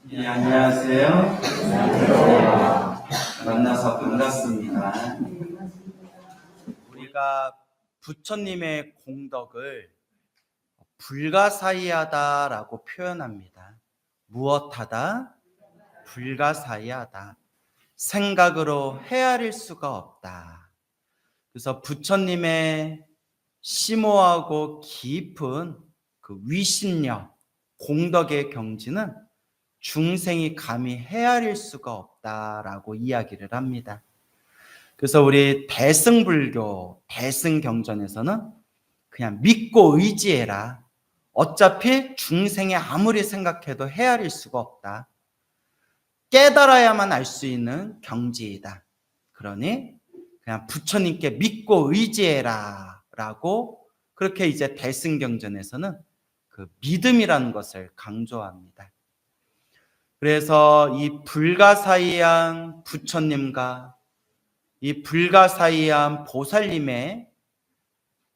네, 안녕하세요. 만나서 반갑습니다. 우리가 부처님의 공덕을 불가사의하다라고 표현합니다. 무엇하다? 불가사의하다. 생각으로 헤아릴 수가 없다. 그래서 부처님의 심오하고 깊은 그 위신력, 공덕의 경지는 중생이 감히 헤아릴 수가 없다라고 이야기를 합니다. 그래서 우리 대승불교, 대승경전에서는 그냥 믿고 의지해라. 어차피 중생이 아무리 생각해도 헤아릴 수가 없다. 깨달아야만 알 수 있는 경지이다. 그러니 그냥 부처님께 믿고 의지해라 라고 그렇게 이제 대승경전에서는 그 믿음이라는 것을 강조합니다. 그래서 이 불가사의한 부처님과 이 불가사의한 보살님의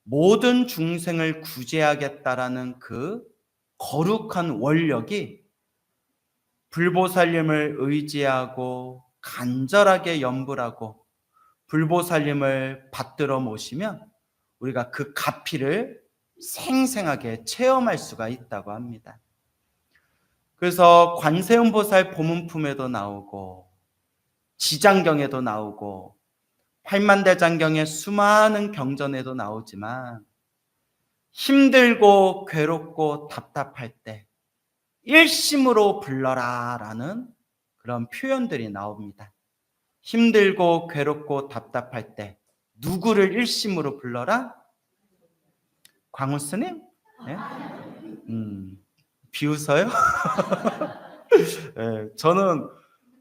모든 중생을 구제하겠다라는 그 거룩한 원력이 불보살님을 의지하고 간절하게 염불하고 불보살님을 받들어 모시면 우리가 그 가피를 생생하게 체험할 수가 있다고 합니다. 그래서 관세음보살 보문품에도 나오고 지장경에도 나오고 팔만대장경의 수많은 경전에도 나오지만 힘들고 괴롭고 답답할 때 일심으로 불러라 라는 그런 표현들이 나옵니다. 힘들고 괴롭고 답답할 때 누구를 일심으로 불러라? 광우스님? 네? 비웃어요? 네, 저는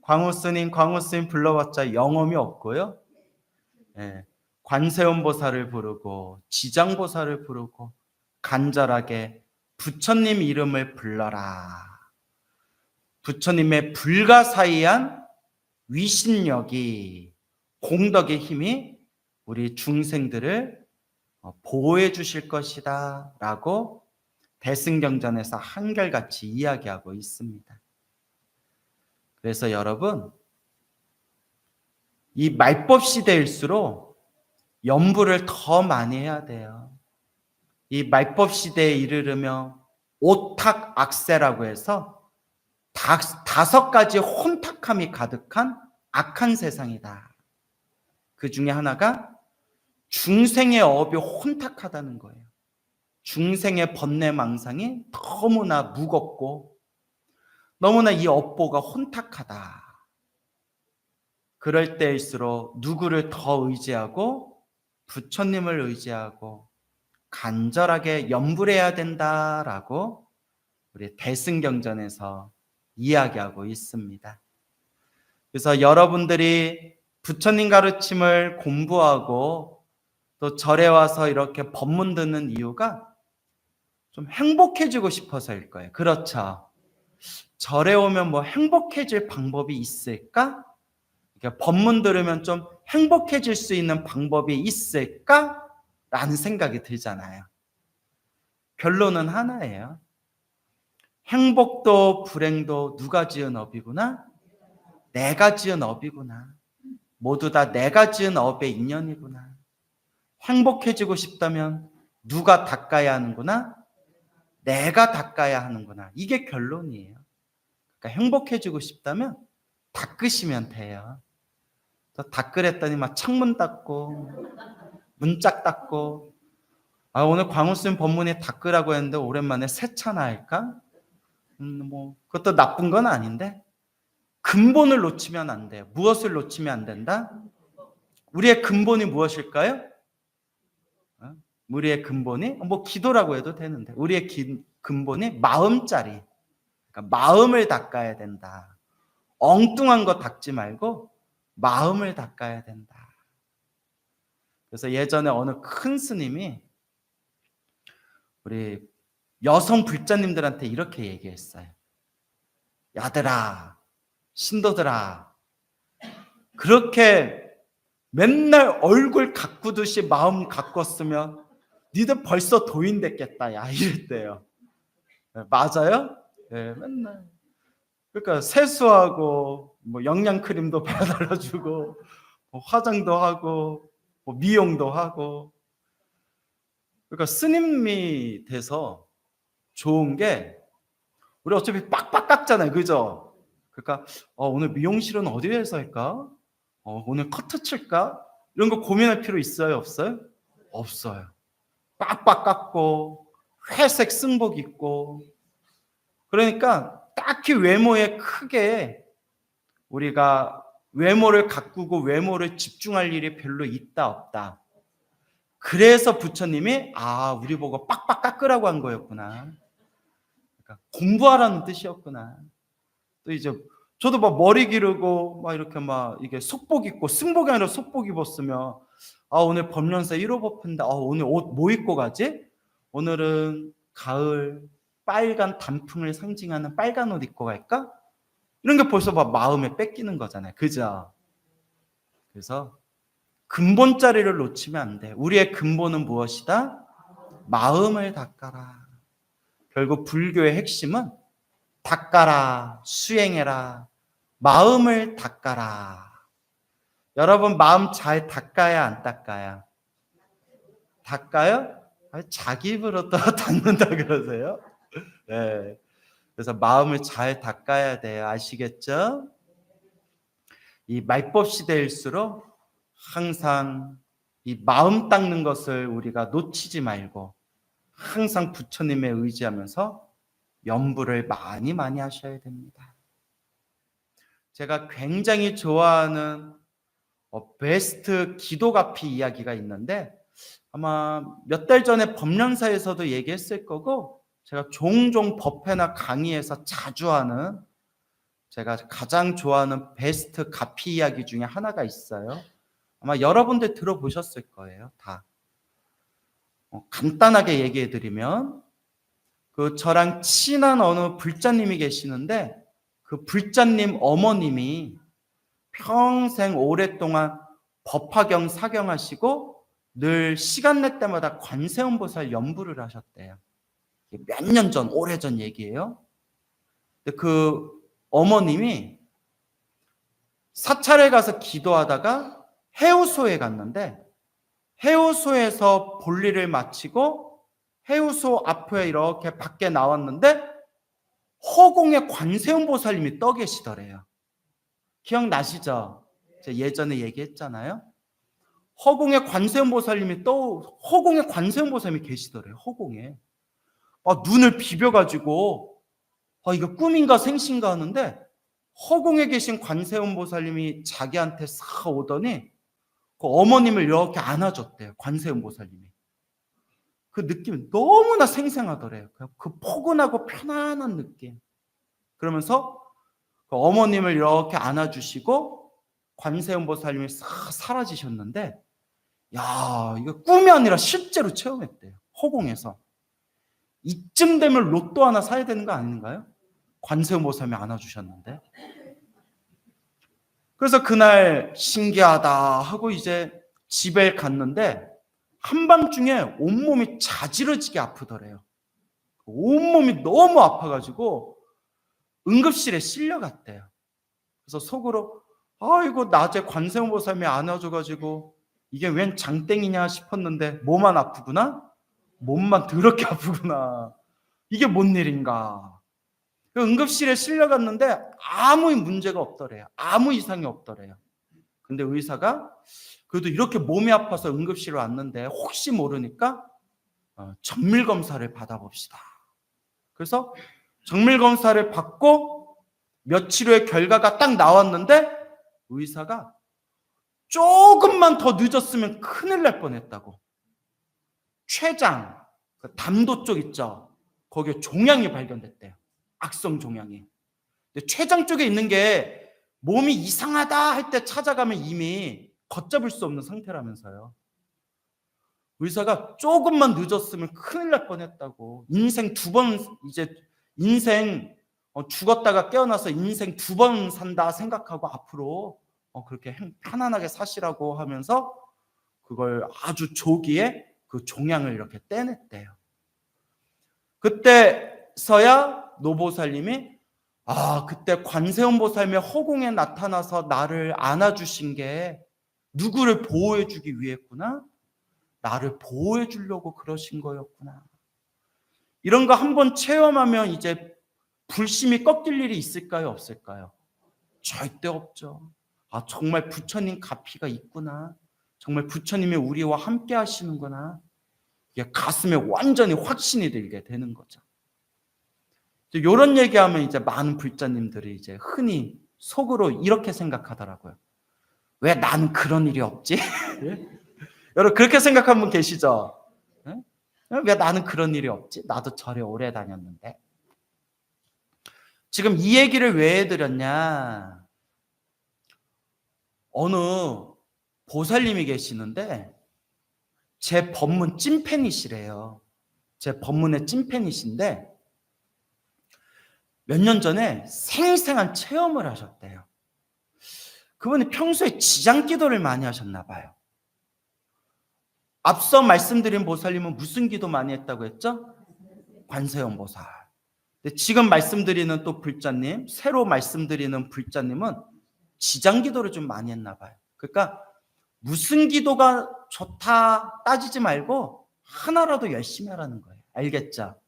광우스님 불러봤자 영험이 없고요. 네, 관세음보살을 부르고 지장보살을 부르고 간절하게 부처님 이름을 불러라. 부처님의 불가사의한 위신력이, 공덕의 힘이 우리 중생들을 보호해 주실 것이다 라고 대승경전에서 한결같이 이야기하고 있습니다. 그래서 여러분, 이 말법 시대일수록 염불을 더 많이 해야 돼요. 이 말법 시대에 이르르며 오탁악세라고 해서 5가지 혼탁함이 가득한 악한 세상이다. 그 중에 하나가 중생의 업이 혼탁하다는 거예요. 중생의 번뇌망상이 너무나 무겁고 너무나 이 업보가 혼탁하다. 그럴 때일수록 누구를 더 의지하고 부처님을 의지하고 간절하게 염불해야 된다라고 우리 대승경전에서 이야기하고 있습니다. 그래서 여러분들이 부처님 가르침을 공부하고 또 절에 와서 이렇게 법문 듣는 이유가 좀 행복해지고 싶어서일 거예요. 그렇죠? 절에 오면 뭐 행복해질 방법이 있을까? 법문 들으면 좀 행복해질 수 있는 방법이 있을까? 라는 생각이 들잖아요. 결론은 하나예요. 행복도 불행도 누가 지은 업이구나? 내가 지은 업이구나. 모두 다 내가 지은 업의 인연이구나. 행복해지고 싶다면 누가 닦아야 하는구나? 내가 닦아야 하는구나. 이게 결론이에요. 그러니까 행복해지고 싶다면 닦으시면 돼요. 닦으랬더니 막 창문 닦고 문짝 닦고 오늘 광우스님 법문에 닦으라고 했는데 오랜만에 세차나 할까? 뭐 그것도 나쁜 건 아닌데 근본을 놓치면 안 돼요. 무엇을 놓치면 안 된다? 우리의 근본이 무엇일까요? 우리의 근본이 뭐 기도라고 해도 되는데 우리의 근본이 마음짜리. 그러니까 마음을 닦아야 된다. 엉뚱한 거 닦지 말고 마음을 닦아야 된다. 그래서 예전에 어느 큰 스님이 우리 여성 불자님들한테 이렇게 얘기했어요. 야들아, 신도들아, 그렇게 맨날 얼굴 가꾸듯이 마음 가꿨으면 니들 벌써 도인 됐겠다. 야, 이랬대요. 맞아요? 네, 맨날 그러니까 세수하고 뭐 영양크림도 발라주고 뭐 화장도 하고 뭐 미용도 하고. 그러니까 스님이 돼서 좋은 게 우리 어차피 빡빡 깎잖아요, 그죠? 그러니까 오늘 미용실은 어디에서 할까? 오늘 커트 칠까? 이런 거 고민할 필요 있어요, 없어요? 없어요. 빡빡 깎고 회색 승복 입고. 그러니까 딱히 외모에 크게 우리가 외모를 가꾸고 외모를 집중할 일이 별로 있다 없다. 그래서 부처님이 우리 보고 빡빡 깎으라고 한 거였구나. 그러니까 공부하라는 뜻이었구나. 또 이제 저도 막 머리 기르고 막 이렇게 막 이게 속복 입고, 승복이 아니라 속복 입었으면 오늘 법련사 1호 법회인데 오늘 옷 뭐 입고 가지? 오늘은 가을 빨간 단풍을 상징하는 빨간 옷 입고 갈까? 이런 게 벌써 막 마음에 뺏기는 거잖아요, 그죠? 그래서 근본 자리를 놓치면 안 돼. 우리의 근본은 무엇이다? 마음을 닦아라. 결국 불교의 핵심은 닦아라, 수행해라, 마음을 닦아라. 여러분 마음 잘 닦아야 안 닦아야? 닦아요? 자기 입으로 또 닦는다 그러세요? 네. 그래서 마음을 잘 닦아야 돼요. 아시겠죠? 이 말법 시대일수록 항상 이 마음 닦는 것을 우리가 놓치지 말고 항상 부처님에 의지하면서 염불을 많이 많이 하셔야 됩니다. 제가 굉장히 좋아하는 베스트 기도가피 이야기가 있는데 아마 몇 달 전에 법련사에서도 얘기했을 거고 제가 종종 법회나 강의에서 자주 하는 제가 가장 좋아하는 베스트 가피 이야기 중에 하나가 있어요. 아마 여러분들 들어보셨을 거예요. 다. 간단하게 얘기해드리면 그 저랑 친한 어느 불자님이 계시는데 그 불자님 어머님이 평생 오랫동안 법화경 사경하시고 늘 시간 낼 때마다 관세음보살 연부를 하셨대요. 몇 년 전, 오래전 얘기예요. 근데 그 어머님이 사찰에 가서 기도하다가 해우소에 갔는데 해우소에서 볼일을 마치고 해우소 앞에 이렇게 밖에 나왔는데 허공에 관세음보살님이 떠 계시더래요. 기억나시죠? 제가 예전에 얘기했잖아요. 허공에 관세음보살님이 허공에 관세음보살님이 계시더래요. 허공에. 눈을 비벼가지고 이거 꿈인가 생신가 하는데 허공에 계신 관세음보살님이 자기한테 싹 오더니 그 어머님을 이렇게 안아줬대요. 관세음보살님이. 그 느낌이 너무나 생생하더래요. 그 포근하고 편안한 느낌. 그러면서 그 어머님을 이렇게 안아주시고 관세음보살님이 싹 사라지셨는데 이거 꿈이 아니라 실제로 체험했대요. 허공에서. 이쯤 되면 로또 하나 사야 되는 거 아닌가요? 관세음보살님이 안아주셨는데. 그래서 그날 신기하다 하고 이제 집에 갔는데 한밤중에 온몸이 자지러지게 아프더래요. 온몸이 너무 아파가지고 응급실에 실려갔대요. 그래서 속으로 이거 낮에 관세음보살님이 안아줘가지고 이게 웬 장땡이냐 싶었는데 뭐만 아프구나? 몸만 더럽게 아프구나. 이게 뭔 일인가? 응급실에 실려갔는데 아무 문제가 없더래요. 아무 이상이 없더래요. 근데 의사가 그래도 이렇게 몸이 아파서 응급실에 왔는데 혹시 모르니까 정밀검사를 받아봅시다. 그래서 정밀검사를 받고 며칠 후에 결과가 딱 나왔는데 의사가 조금만 더 늦었으면 큰일 날 뻔했다고. 췌장, 담도 쪽 있죠. 거기에 종양이 발견됐대요. 악성 종양이. 근데 췌장 쪽에 있는 게 몸이 이상하다 할 때 찾아가면 이미 걷잡을 수 없는 상태라면서요. 의사가 조금만 늦었으면 큰일 날 뻔했다고. 인생 2번 인생 죽었다가 깨어나서 인생 2번 산다 생각하고 앞으로 그렇게 편안하게 사시라고 하면서 그걸 아주 조기에 그 종양을 이렇게 떼냈대요. 그때서야 노보살님이 그때 관세음 보살님의 허공에 나타나서 나를 안아주신 게 누구를 보호해 주기 위했구나. 나를 보호해 주려고 그러신 거였구나. 이런 거 한번 체험하면 이제 불심이 꺾일 일이 있을까요? 없을까요? 절대 없죠. 정말 부처님 가피가 있구나. 정말 부처님이 우리와 함께 하시는구나. 이게 가슴에 완전히 확신이 들게 되는 거죠. 이런 얘기하면 이제 많은 불자님들이 이제 흔히 속으로 이렇게 생각하더라고요. 왜 난 그런 일이 없지? 여러분 그렇게 생각한 분 계시죠? 왜 나는 그런 일이 없지? 나도 절에 오래 다녔는데. 지금 이 얘기를 왜 해드렸냐? 어느 보살님이 계시는데 제 법문 찐팬이시래요. 제 법문의 찐팬이신데 몇 년 전에 생생한 체험을 하셨대요. 그분이 평소에 지장기도를 많이 하셨나 봐요. 앞서 말씀드린 보살님은 무슨 기도 많이 했다고 했죠? 관세음 보살. 근데 지금 말씀드리는 또 불자님, 새로 말씀드리는 불자님은 지장기도를 좀 많이 했나 봐요. 그러니까 무슨 기도가 좋다 따지지 말고 하나라도 열심히 하라는 거예요. 알겠죠?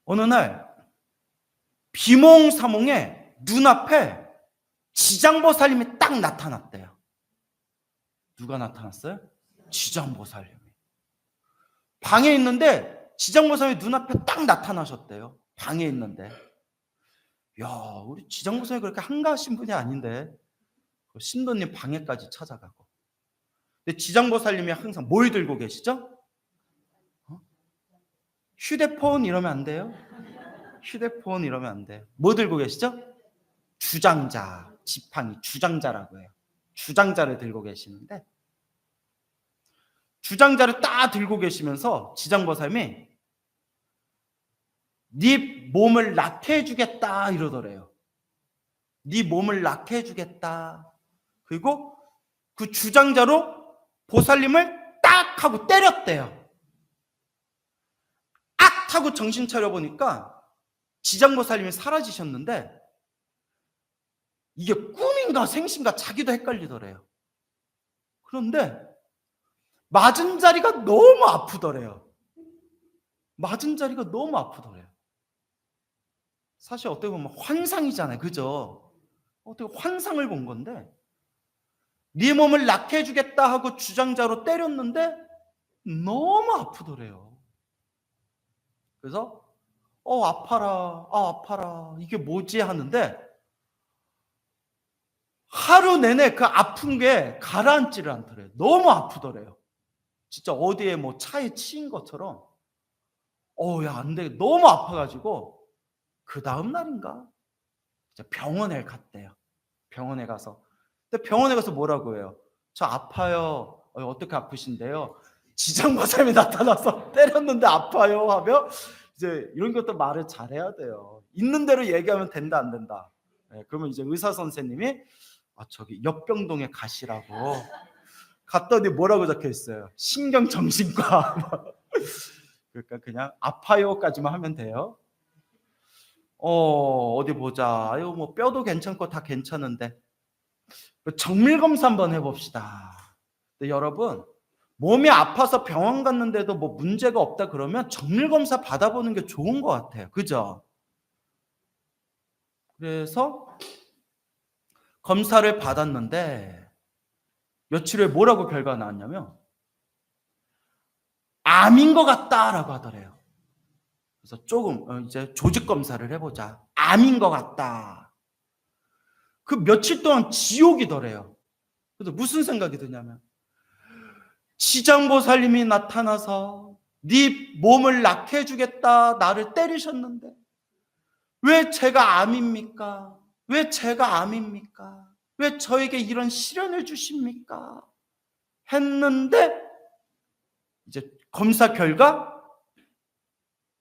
어느 날 비몽사몽에 눈앞에 지장보살님이 딱 나타났대요. 누가 나타났어요? 지장보살님이. 방에 있는데 지장보살님이 눈앞에 딱 나타나셨대요. 방에 있는데. 야, 우리 지장보살님이 그렇게 한가하신 분이 아닌데 신도님 방에까지 찾아가고. 근데 지장보살님이 항상 뭘 들고 계시죠? 휴대폰 이러면 안 돼요. 휴대폰 이러면 안 돼요. 뭐 들고 계시죠? 주장자, 지팡이, 주장자라고 해요. 주장자를 들고 계시는데 주장자를 딱 들고 계시면서 지장보살님이 네 몸을 낫게 해주겠다 이러더래요. 네 몸을 낫게 해주겠다. 그리고 그 주장자로 보살님을 딱 하고 때렸대요. 악 하고 정신 차려보니까 지장보살님이 사라지셨는데 이게 꿈인가 생신가 자기도 헷갈리더래요. 그런데 맞은 자리가 너무 아프더래요. 맞은 자리가 너무 아프더래요. 사실 어떻게 보면 환상이잖아요. 그죠? 어떻게 환상을 본 건데 네 몸을 낫게 해주겠다 하고 주장자로 때렸는데 너무 아프더래요. 그래서 아파라, 아파라, 이게 뭐지 하는데 하루 내내 그 아픈 게 가라앉지를 않더래요. 너무 아프더래요. 진짜 어디에 뭐 차에 치인 것처럼 야, 안 돼. 너무 아파가지고 그 다음 날인가 병원에 갔대요. 병원에 가서. 근데 병원에 가서 뭐라고 해요? 저 아파요. 어떻게 아프신데요? 지장보살님이 나타나서 때렸는데 아파요 하며 이제 이런 것도 말을 잘해야 돼요. 있는 대로 얘기하면 된다 안 된다. 그러면 이제 의사 선생님이 저기 역병동에 가시라고 갔더니 뭐라고 적혀 있어요? 신경정신과. 그러니까 그냥 아파요까지만 하면 돼요. 어디 보자. 뭐 뼈도 괜찮고 다 괜찮은데 정밀 검사 한번 해봅시다. 근데 여러분 몸이 아파서 병원 갔는데도 뭐 문제가 없다 그러면 정밀 검사 받아보는 게 좋은 것 같아요. 그죠? 그래서 검사를 받았는데 며칠 후에 뭐라고 결과가 나왔냐면 암인 것 같다라고 하더래요. 그래서 조금 이제 조직 검사를 해보자. 암인 것 같다. 그 며칠 동안 지옥이더래요. 그래서 무슨 생각이 드냐면 지장보살님이 나타나서 네 몸을 낫게 해주겠다 나를 때리셨는데 왜 제가 암입니까? 왜 제가 암입니까? 왜 저에게 이런 시련을 주십니까? 했는데 이제 검사 결과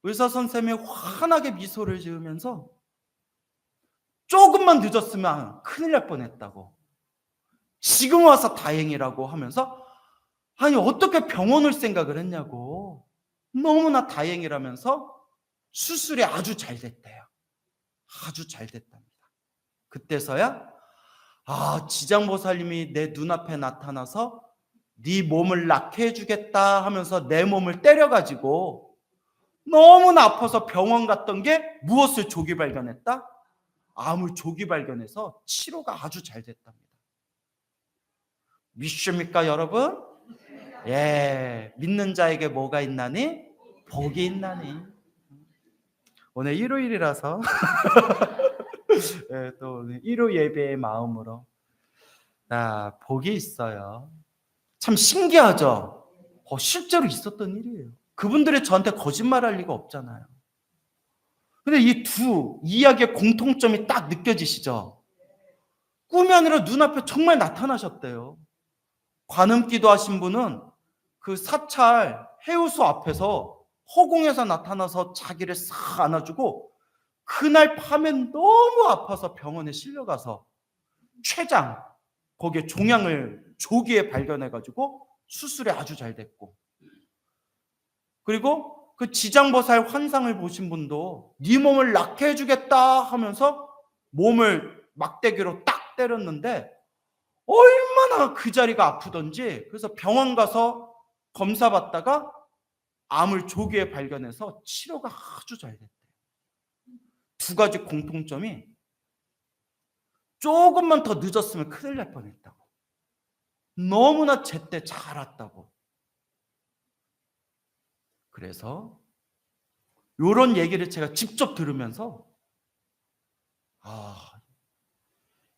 의사 선생님이 환하게 미소를 지으면서 조금만 늦었으면 큰일 날 뻔했다고, 지금 와서 다행이라고 하면서 아니 어떻게 병원 올 생각을 했냐고 너무나 다행이라면서 수술이 아주 잘 됐대요. 아주 잘 됐답니다. 그때서야 지장보살님이 내 눈앞에 나타나서 네 몸을 낫게 해주겠다 하면서 내 몸을 때려가지고 너무나 아파서 병원 갔던 게 무엇을 조기 발견했다? 암을 조기 발견해서 치료가 아주 잘 됐답니다. 믿습니까 여러분? 예, 믿는 자에게 뭐가 있나니? 복이 있나니. 오늘 일요일이라서 예, 또 오늘 일요 예배의 마음으로 복이 있어요. 참 신기하죠? 실제로 있었던 일이에요. 그분들이 저한테 거짓말할 리가 없잖아요. 근데 이 두 이야기의 공통점이 딱 느껴지시죠? 꿈이 아니라 눈앞에 정말 나타나셨대요. 관음기도 하신 분은 그 사찰 해우소 앞에서 허공에서 나타나서 자기를 싹 안아주고 그날 밤에 너무 아파서 병원에 실려가서 췌장 거기에 종양을 조기에 발견해가지고 수술이 아주 잘 됐고, 그리고 그 지장보살 환상을 보신 분도 네 몸을 낫게 해주겠다 하면서 몸을 막대기로 딱 때렸는데 얼마나 그 자리가 아프던지, 그래서 병원 가서 검사 받다가 암을 조기에 발견해서 치료가 아주 잘 됐대요. 두 가지 공통점이 조금만 더 늦었으면 큰일 날 뻔했다고, 너무나 제때 잘 왔다고. 그래서 이런 얘기를 제가 직접 들으면서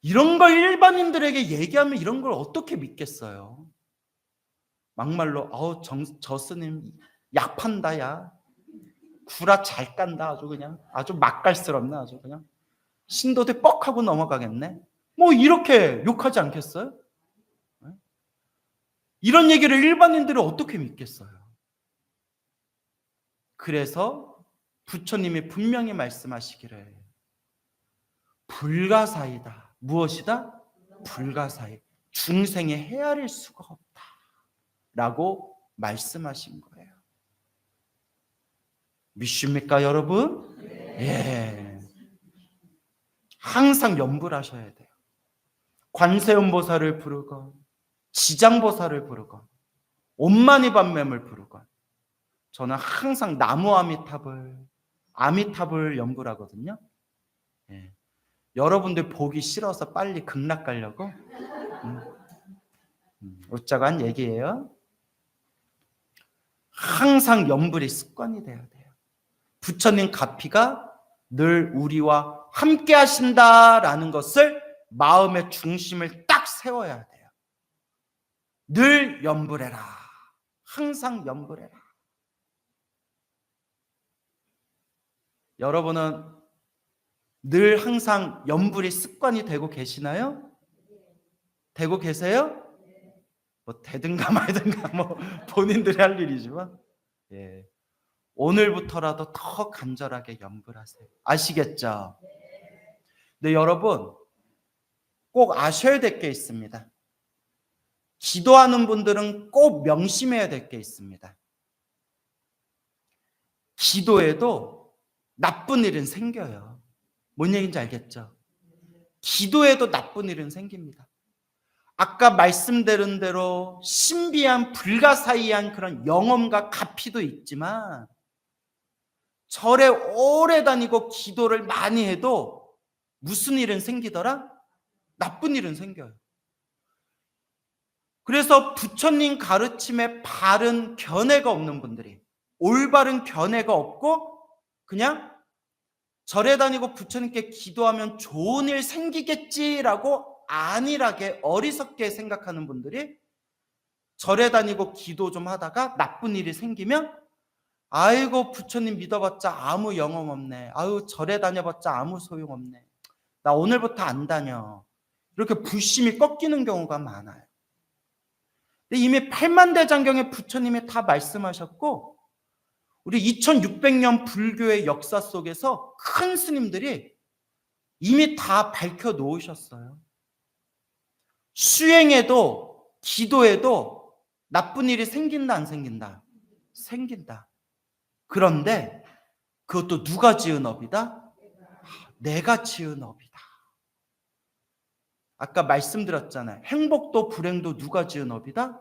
이런 걸 일반인들에게 얘기하면 이런 걸 어떻게 믿겠어요? 막말로 저 스님 약 판다, 야 구라 잘 깐다, 아주 그냥 아주 맛깔스럽네, 아주 그냥 신도들 뻑하고 넘어가겠네, 뭐 이렇게 욕하지 않겠어요? 이런 얘기를 일반인들은 어떻게 믿겠어요? 그래서 부처님이 분명히 말씀하시기를 불가사의다. 무엇이다? 불가사의. 중생의 헤아릴 수가 없다 라고 말씀하신 거예요. 믿습니까 여러분? 예. 항상 염불 하셔야 돼요. 관세음보살을 부르건 지장보살을 부르건 온마니반매를 부르건 저는 항상 나무 아미타불 염불하거든요. 예. 여러분들 보기 싫어서 빨리 극락 가려고 웃자고 한 얘기예요. 항상 염불이 습관이 돼야 돼요. 부처님 가피가 늘 우리와 함께 하신다라는 것을 마음의 중심을 딱 세워야 돼요. 늘 염불해라. 항상 염불해라. 여러분은 늘 항상 염불이 습관이 되고 계시나요? 되고 계세요? 뭐 되든가 말든가 뭐 본인들이 할 일이지만, 예. 오늘부터라도 더 간절하게 염불하세요. 아시겠죠? 근데 여러분 꼭 아셔야 될 게 있습니다. 기도하는 분들은 꼭 명심해야 될 게 있습니다. 기도에도 나쁜 일은 생겨요. 뭔 얘기인지 알겠죠? 기도에도 나쁜 일은 생깁니다. 아까 말씀드린 대로 신비한 불가사의한 그런 영험과 가피도 있지만 절에 오래 다니고 기도를 많이 해도 무슨 일은 생기더라? 나쁜 일은 생겨요. 그래서 부처님 가르침에 바른 견해가 없는 분들이, 올바른 견해가 없고 그냥 절에 다니고 부처님께 기도하면 좋은 일 생기겠지라고 안일하게 어리석게 생각하는 분들이 절에 다니고 기도 좀 하다가 나쁜 일이 생기면 아이고 부처님 믿어봤자 아무 영험 없네, 아유 절에 다녀봤자 아무 소용 없네, 나 오늘부터 안 다녀, 이렇게 불심이 꺾이는 경우가 많아요. 근데 이미 팔만대장경에 부처님이 다 말씀하셨고 우리 2600년 불교의 역사 속에서 큰 스님들이 이미 다 밝혀 놓으셨어요. 수행에도 기도에도 나쁜 일이 생긴다 안 생긴다? 생긴다. 그런데 그것도 누가 지은 업이다? 내가 지은 업이다. 아까 말씀드렸잖아요. 행복도 불행도 누가 지은 업이다?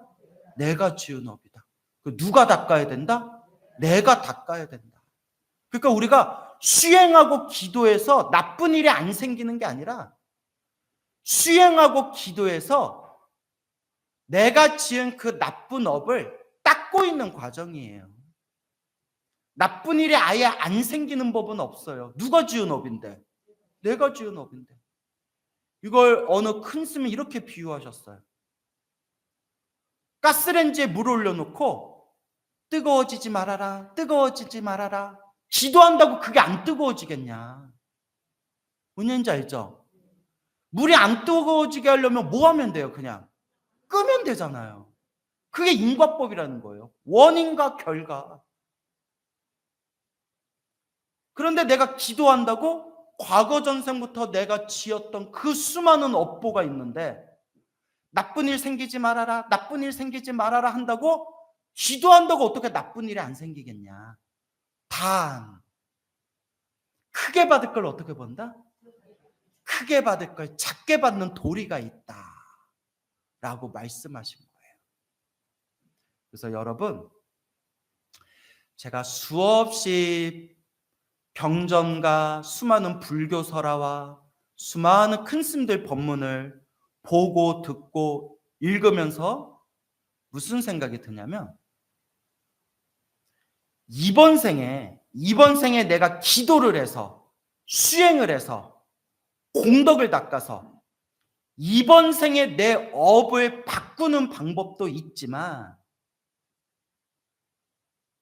내가 지은 업이다. 누가 닦아야 된다? 내가 닦아야 된다. 그러니까 우리가 수행하고 기도해서 나쁜 일이 안 생기는 게 아니라 수행하고 기도해서 내가 지은 그 나쁜 업을 닦고 있는 과정이에요. 나쁜 일이 아예 안 생기는 법은 없어요. 누가 지은 업인데? 내가 지은 업인데. 이걸 어느 큰 스님이 이렇게 비유하셨어요. 가스레인지에 물 올려놓고 뜨거워지지 말아라, 뜨거워지지 말아라. 기도한다고 그게 안 뜨거워지겠냐? 뭔지 알죠? 물이 안 뜨거워지게 하려면 뭐 하면 돼요? 그냥 끄면 되잖아요. 그게 인과법이라는 거예요. 원인과 결과. 그런데 내가 기도한다고 과거 전생부터 내가 지었던 그 수많은 업보가 있는데 나쁜 일 생기지 말아라, 나쁜 일 생기지 말아라 한다고 기도한다고 어떻게 나쁜 일이 안 생기겠냐? 단 크게 받을 걸 어떻게 본다? 크게 받을 걸 작게 받는 도리가 있다 라고 말씀하신 거예요. 그래서 여러분, 제가 수없이 경전과 수많은 불교 설화와 수많은 큰 스님들 법문을 보고 듣고 읽으면서 무슨 생각이 드냐면 이번 생에 내가 기도를 해서 수행을 해서 공덕을 닦아서 이번 생에 내 업을 바꾸는 방법도 있지만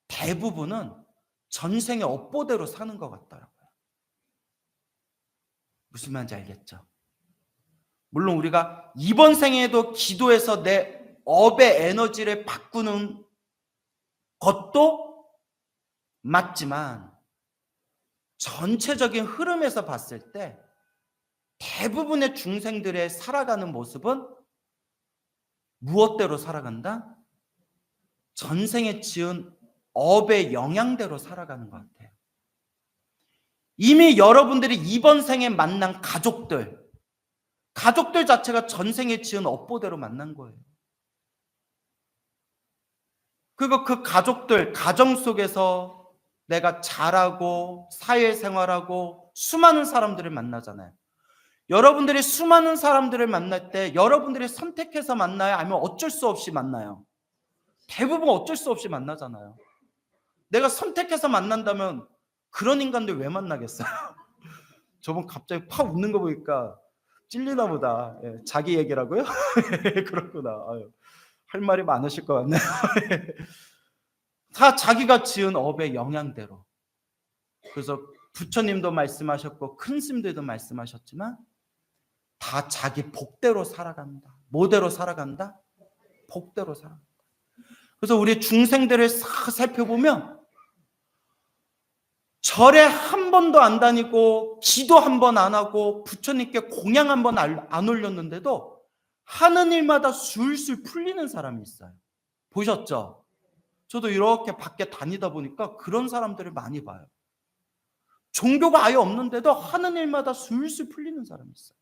대부분은 전생의 업보대로 사는 것 같더라고요. 무슨 말인지 알겠죠? 물론 우리가 이번 생에도 기도해서 내 업의 에너지를 바꾸는 것도 맞지만 전체적인 흐름에서 봤을 때 대부분의 중생들의 살아가는 모습은 무엇대로 살아간다? 전생에 지은 업의 영향대로 살아가는 것 같아요. 이미 여러분들이 이번 생에 만난 가족들 자체가 전생에 지은 업보대로 만난 거예요. 그리고 그 가족들, 가정 속에서 내가 자라고 사회생활하고 수많은 사람들을 만나잖아요. 여러분들이 수많은 사람들을 만날 때 여러분들이 선택해서 만나요? 아니면 어쩔 수 없이 만나요? 대부분 어쩔 수 없이 만나잖아요. 내가 선택해서 만난다면 그런 인간들 왜 만나겠어요? 저분 갑자기 팍 웃는 거 보니까 찔리나 보다. 예, 자기 얘기라고요? 그렇구나. 아유, 할 말이 많으실 것 같네요. 다 자기가 지은 업의 영향대로. 그래서 부처님도 말씀하셨고 큰 스님들도 말씀하셨지만 다 자기 복대로 살아간다. 뭐대로 살아간다? 복대로 살아간다. 그래서 우리 중생들을 싹 살펴보면 절에 한 번도 안 다니고 기도 한 번 안 하고 부처님께 공양 한 번 안 올렸는데도 하는 일마다 술술 풀리는 사람이 있어요. 보셨죠? 저도 이렇게 밖에 다니다 보니까 그런 사람들을 많이 봐요. 종교가 아예 없는데도 하는 일마다 술술 풀리는 사람이 있어요.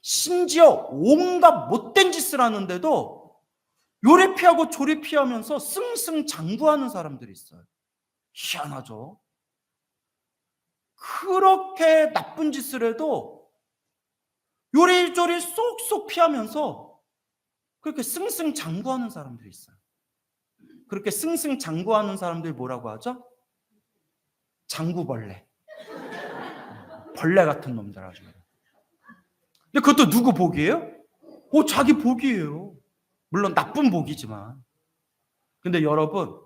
심지어 온갖 못된 짓을 하는데도 요리 피하고 조리 피하면서 승승장구하는 사람들이 있어요. 희한하죠? 그렇게 나쁜 짓을 해도 요리조리 쏙쏙 피하면서 그렇게 승승장구하는 사람들이 있어요. 그렇게 승승장구하는 사람들이 뭐라고 하죠? 장구벌레. 벌레 같은 놈들 아주. 근데 그것도 누구 복이에요? 자기 복이에요. 물론 나쁜 복이지만. 근데 여러분,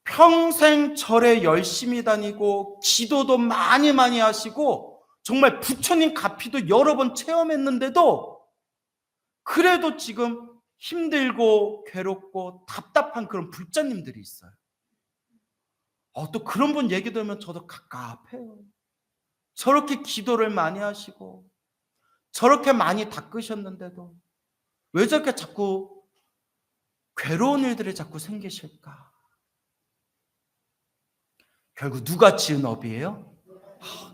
평생 절에 열심히 다니고 기도도 많이 하시고 정말 부처님 가피도 여러 번 체험했는데도 그래도 지금 힘들고 괴롭고 답답한 그런 불자님들이 있어요. 또 그런 분 얘기 들으면 저도 갑갑해요. 저렇게 기도를 많이 하시고 저렇게 많이 닦으셨는데도 왜 저렇게 자꾸 괴로운 일들이 자꾸 생기실까? 결국 누가 지은 업이에요?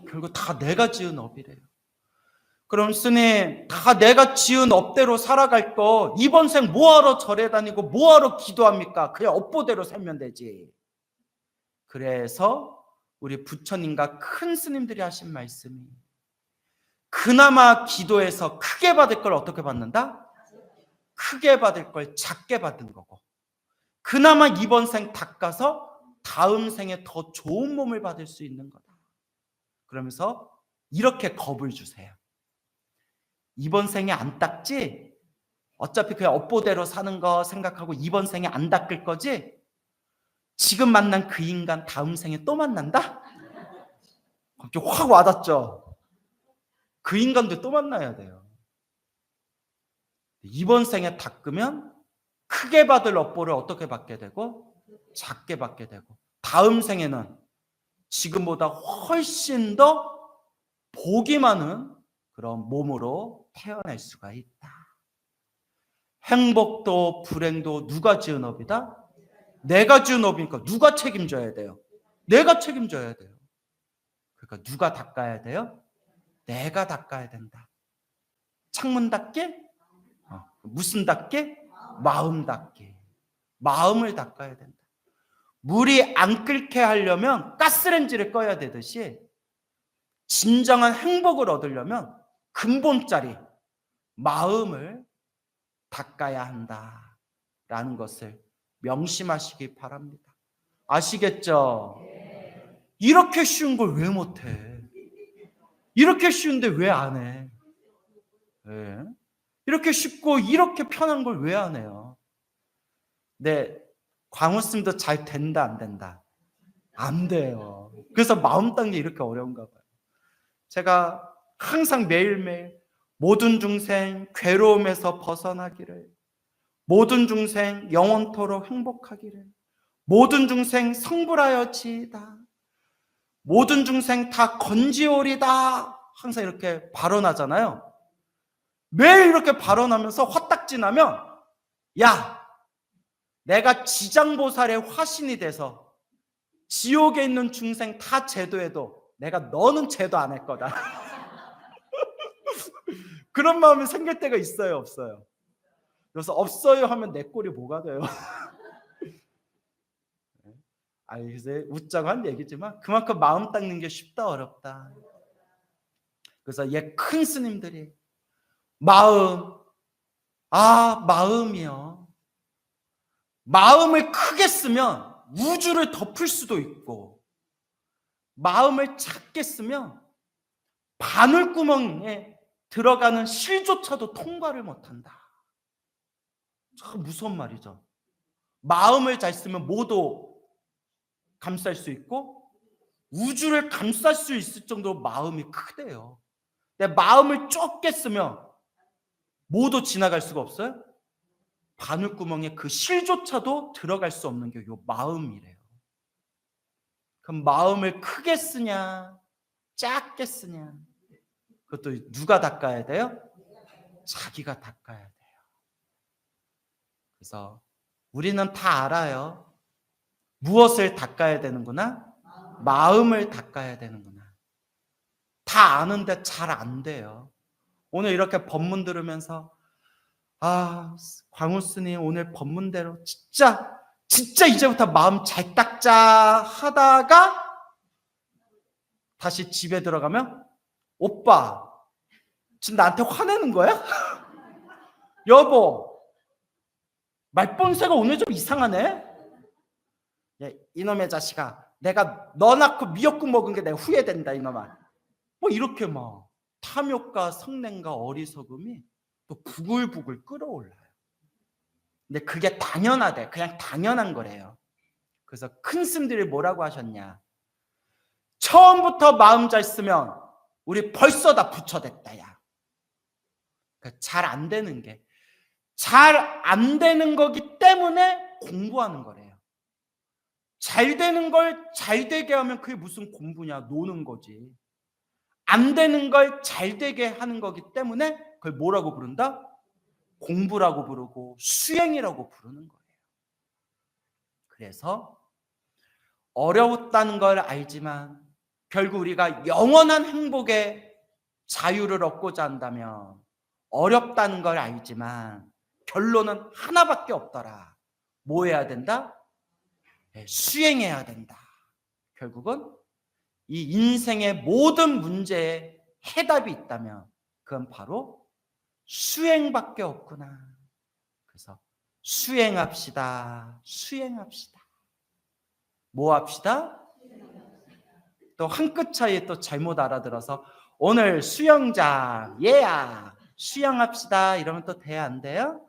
결국 다 내가 지은 업이래요. 그럼 스님, 다 내가 지은 업대로 살아갈 거 이번 생 뭐하러 절에 다니고 뭐하러 기도합니까? 그냥 업보대로 살면 되지. 그래서 우리 부처님과 큰 스님들이 하신 말씀이, 그나마 기도해서 크게 받을 걸 어떻게 받는다? 크게 받을 걸 작게 받은 거고, 그나마 이번 생 닦아서 다음 생에 더 좋은 몸을 받을 수 있는 거다. 그러면서 이렇게 겁을 주세요. 이번 생에 안 닦지? 어차피 그냥 업보대로 사는 거 생각하고 이번 생에 안 닦을 거지? 지금 만난 그 인간 다음 생에 또 만난다? 갑자기 확 와닿죠? 그 인간도 또 만나야 돼요. 이번 생에 닦으면 크게 받을 업보를 어떻게 받게 되고 작게 받게 되고, 다음 생에는 지금보다 훨씬 더 복이 많은 그런 몸으로 태어날 수가 있다. 행복도 불행도 누가 지은 업이다? 내가 지은 업이니까 누가 책임져야 돼요? 내가 책임져야 돼요. 그러니까 누가 닦아야 돼요? 내가 닦아야 된다. 창문 닦게? 무슨 닦게? 마음 닦게. 마음을 닦아야 된다. 물이 안 끓게 하려면 가스레인지를 꺼야 되듯이, 진정한 행복을 얻으려면 근본자리 마음을 닦아야 한다라는 것을 명심하시기 바랍니다. 아시겠죠? 이렇게 쉬운 걸 왜 못해? 이렇게 쉬운데 왜 안 해? 네. 이렇게 쉽고 이렇게 편한 걸 왜 안 해요? 네, 광우스님도 잘 된다 안 된다? 안 돼요. 그래서 마음 닦는 게 이렇게 어려운가 봐요. 제가 항상 매일매일 모든 중생 괴로움에서 벗어나기를, 모든 중생 영원토록 행복하기를, 모든 중생 성불하여지이다, 모든 중생 다 건지오리다, 항상 이렇게 발언하잖아요. 매일 이렇게 발언하면서 화딱지나면, 야, 내가 지장보살의 화신이 돼서 지옥에 있는 중생 다 제도해도 내가 너는 제도 안 할 거다. 그런 마음이 생길 때가 있어요, 없어요? 그래서 없어요 하면 내 꼴이 뭐가 돼요? 아니, 그래서 웃자고 한 얘기지만 그만큼 마음 닦는 게 쉽다 어렵다. 그래서 큰 스님들이 마음이요. 마음을 크게 쓰면 우주를 덮을 수도 있고, 마음을 작게 쓰면 바늘구멍에 들어가는 실조차도 통과를 못한다. 참 무서운 말이죠. 마음을 잘 쓰면 모두 감쌀 수 있고 우주를 감쌀 수 있을 정도로 마음이 크대요. 근데 마음을 좁게 쓰면 모두 지나갈 수가 없어요. 바늘구멍에 그 실조차도 들어갈 수 없는 게 요 마음이래요. 그럼 마음을 크게 쓰냐 작게 쓰냐, 그것도 누가 닦아야 돼요? 자기가 닦아야 돼요. 그래서 우리는 다 알아요. 무엇을 닦아야 되는구나? 마음을 닦아야 되는구나. 다 아는데 잘 안 돼요. 오늘 이렇게 법문 들으면서 광우 스님 오늘 법문대로 진짜 이제부터 마음 잘 닦자 하다가 다시 집에 들어가면, 오빠 지금 나한테 화내는 거야? 여보 말본새가 오늘 좀 이상하네? 야, 이놈의 자식아, 내가 너 낳고 미역국 먹은 게 내가 후회된다 이놈아. 뭐 이렇게 막 탐욕과 성냄과 어리석음이 또 부글부글 끓어올라요. 근데 그게 당연하대. 그냥 당연한 거래요. 그래서 큰 스님들이 뭐라고 하셨냐, 처음부터 마음 잘 쓰면 우리 벌써 다 부처됐다. 야, 그러니까 잘 안 되는 게, 잘 안 되는 거기 때문에 공부하는 거래요. 잘 되는 걸 잘 되게 하면 그게 무슨 공부냐, 노는 거지. 안 되는 걸 잘 되게 하는 거기 때문에 그걸 뭐라고 부른다? 공부라고 부르고 수행이라고 부르는 거예요. 그래서 어려웠다는 걸 알지만 결국 우리가 영원한 행복의 자유를 얻고자 한다면 어렵다는 걸 알지만 결론은 하나밖에 없더라. 뭐 해야 된다? 수행해야 된다. 결국은 이 인생의 모든 문제에 해답이 있다면 그건 바로 수행밖에 없구나. 그래서 수행합시다. 수행합시다. 뭐 합시다? 또 한 끗 차이에 또 잘못 알아들어서 오늘 수영장 예야 수영합시다 이러면 또 돼요? 안 돼요?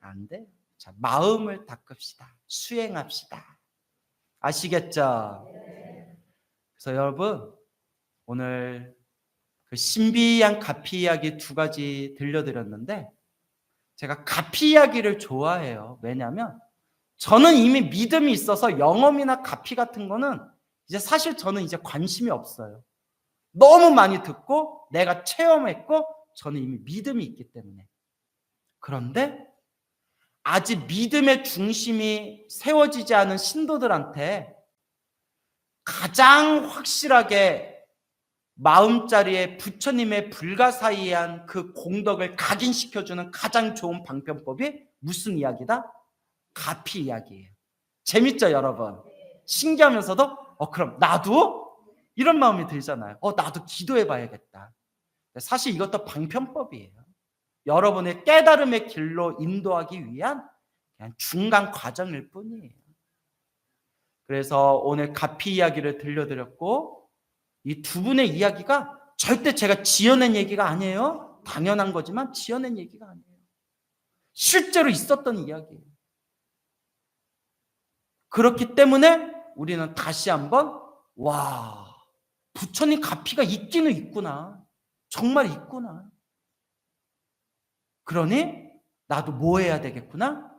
안 돼요. 자, 마음을 닦읍시다. 수행합시다. 아시겠죠? 그래서 여러분 오늘 그 신비한 가피 이야기 2가지 들려드렸는데 제가 가피 이야기를 좋아해요. 왜냐하면 저는 이미 믿음이 있어서 영험이나 가피 같은 거는 이제 사실 저는 이제 관심이 없어요. 너무 많이 듣고 내가 체험했고 저는 이미 믿음이 있기 때문에. 그런데 아직 믿음의 중심이 세워지지 않은 신도들한테 가장 확실하게 마음자리에 부처님의 불가사의한 그 공덕을 각인시켜주는 가장 좋은 방편법이 무슨 이야기다? 가피 이야기예요. 재밌죠 여러분? 신기하면서도 그럼 나도? 이런 마음이 들잖아요. 나도 기도해봐야겠다. 사실 이것도 방편법이에요. 여러분의 깨달음의 길로 인도하기 위한 그냥 중간 과정일 뿐이에요. 그래서 오늘 가피 이야기를 들려드렸고 이 2분의 이야기가 절대 제가 지어낸 얘기가 아니에요. 당연한 거지만 지어낸 얘기가 아니에요. 실제로 있었던 이야기예요. 그렇기 때문에 우리는 다시 한번 와, 부처님 가피가 있기는 있구나. 정말 있구나. 그러니 나도 뭐 해야 되겠구나?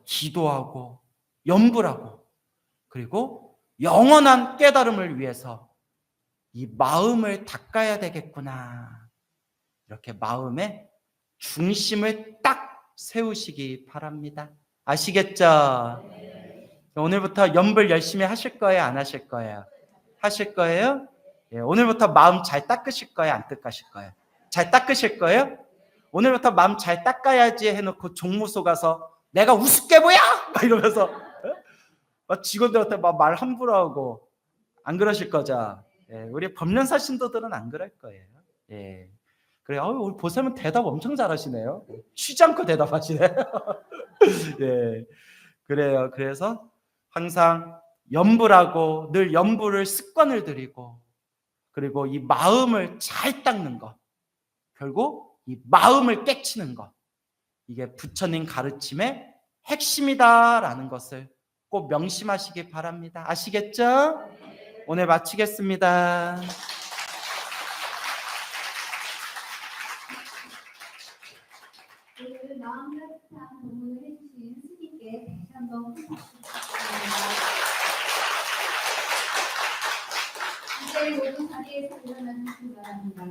기도하고 염불하고 그리고 영원한 깨달음을 위해서 이 마음을 닦아야 되겠구나. 이렇게 마음의 중심을 딱 세우시기 바랍니다. 아시겠죠? 오늘부터 염불 열심히 하실 거예요? 안 하실 거예요? 하실 거예요? 예, 오늘부터 마음 잘 닦으실 거예요? 안 닦으실 거예요? 잘 닦으실 거예요? 오늘부터 마음 잘 닦아야지 해놓고 종무소 가서 내가 우습게 보여! 막 이러면서 막 직원들한테 막 말 함부로 하고 안 그러실 거죠? 예, 우리 법련사 신도들은 안 그럴 거예요. 예. 그래, 우리 보세면 대답 엄청 잘하시네요. 쉬지 않고 대답하시네. 예. 그래요. 그래서 항상 염불하고 늘 염불을 습관을 들이고 그리고 이 마음을 잘 닦는 것. 결국 이 마음을 깨치는 것. 이게 부처님 가르침의 핵심이다라는 것을 꼭 명심하시기 바랍니다. 아시겠죠? 오늘 마치겠습니다. 오늘 마음 따뜻한 공부를 해주신 스님께 다시 한번 부탁드립니다. 이제 모든 자리에서 일어나주시기 바랍니다.